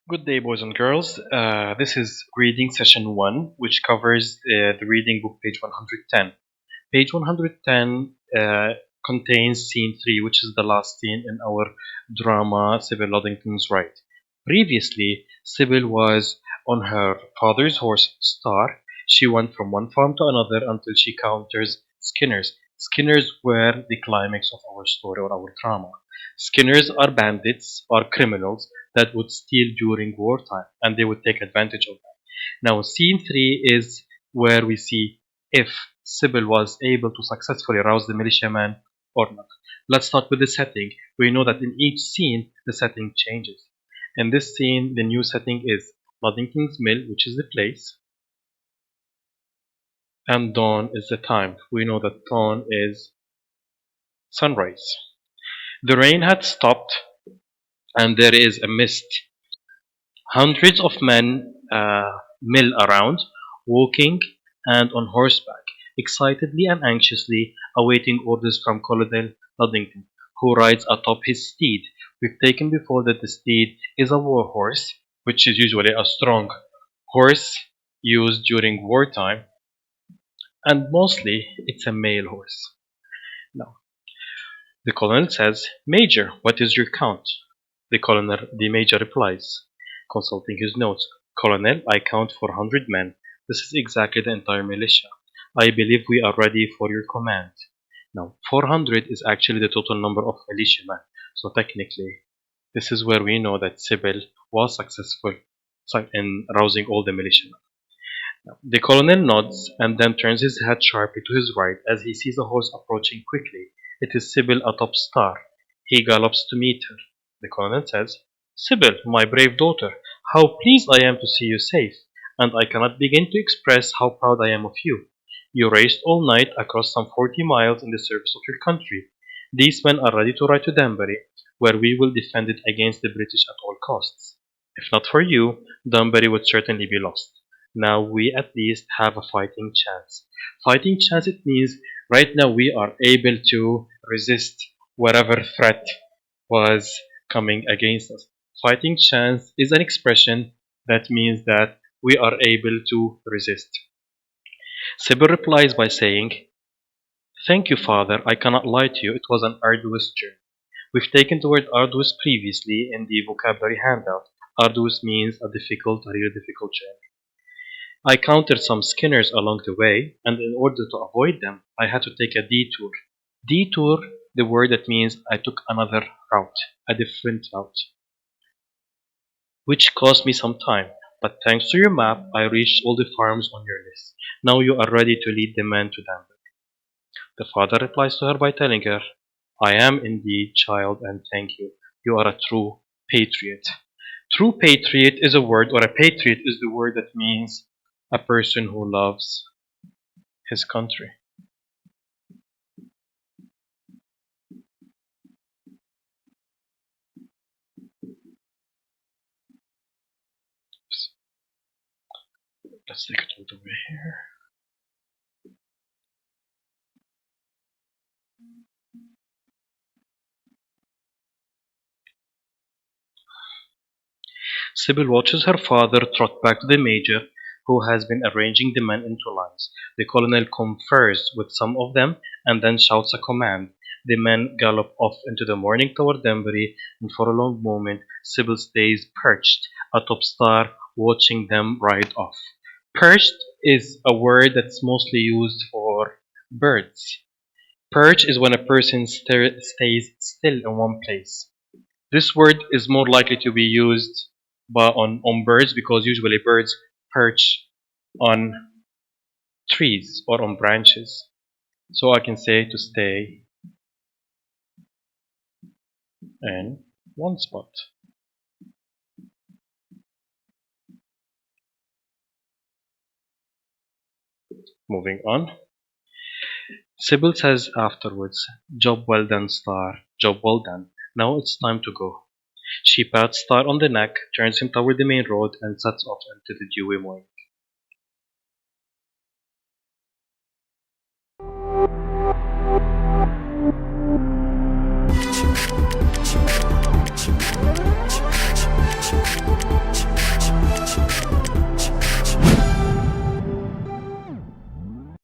Good day, boys and girls. This is reading session 1, which covers the reading book page 110. Page 110 contains scene 3, which is the last scene in our drama Sybilludingtonsride. Previously, Sybil was on her father's horse, Star. She went from one farm to another until she encounters Skinners. Skinners were the climax of our story or our drama. Skinners are bandits or criminals that would steal during wartime, and they would take advantage of that. Now, scene 3 is where we see if Sybil was able to successfully rouse the militiaman or not. Let's start with the setting. We know that in each scene, the setting changes. In this scene, the new setting is Luddington's Mill, which is the place, and dawn is the time. We know that dawn is sunrise. The rain had stopped, and there is a mist. Hundreds of men mill around, walking and on horseback, excitedly and anxiously awaiting orders from Colonel Luddington, who rides atop his steed. We've taken before that the steed is a war horse, which is usually a strong horse used during wartime, and mostly it's a male horse. Now, the colonel says, "Major, what is your count?" The major replies, consulting his notes, "Colonel, I count 400 men. This is exactly the entire militia. I believe we are ready for your command." Now, 400 is actually the total number of militiamen. So technically, this is where we know that Sybil was successful in rousing all the militiamen. Now, the colonel nods and then turns his head sharply to his right as he sees a horse approaching quickly. It is Sybil atop Star. He gallops to meet her. The colonel says, "Sybil, my brave daughter, how pleased I am to see you safe, and I cannot begin to express how proud I am of you. You raced all night across some 40 miles in the service of your country. These men are ready to ride to Danbury, where we will defend it against the British at all costs. If not for you, Danbury would certainly be lost. Now we at least have a fighting chance." Fighting chance, it means right now we are able to resist whatever threat was coming against us. Fighting chance is an expression that means that we are able to resist. Sybil replies by saying, "Thank you, father. I cannot lie to you. It was an arduous journey." We've taken the word arduous previously in the vocabulary handout. Arduous means a difficult, a really difficult journey. I countered some Skinners along the way, and in order to avoid them, I had to take a detour. Detour, the word that means I took another route, a different route, which cost me some time. But thanks to your map, I reached all the farms on your list. Now you are ready to lead the men to Danbury. The father replies to her by telling her, "I am indeed, child, and thank you. You are a true patriot." True patriot is a word, or a patriot is the word that means a person who loves his country. Let's take it all the way here. Sybil watches her father trot back to the major, who has been arranging the men into lines. The colonel confers with some of them and then shouts a command. The men gallop off into the morning toward Danbury, and for a long moment Sybil stays perched atop Star, watching them ride off. Perched is a word that's mostly used for birds. Perch is when a person stays still in one place. This word is more likely to be used on birds because usually birds perch on trees or on branches. So I can say to stay in one spot. Moving on. Sybil says afterwards, "Job well done, Star. Job well done. Now it's time to go." She pats Star on the neck, turns him toward the main road, and sets off into the dewy morning.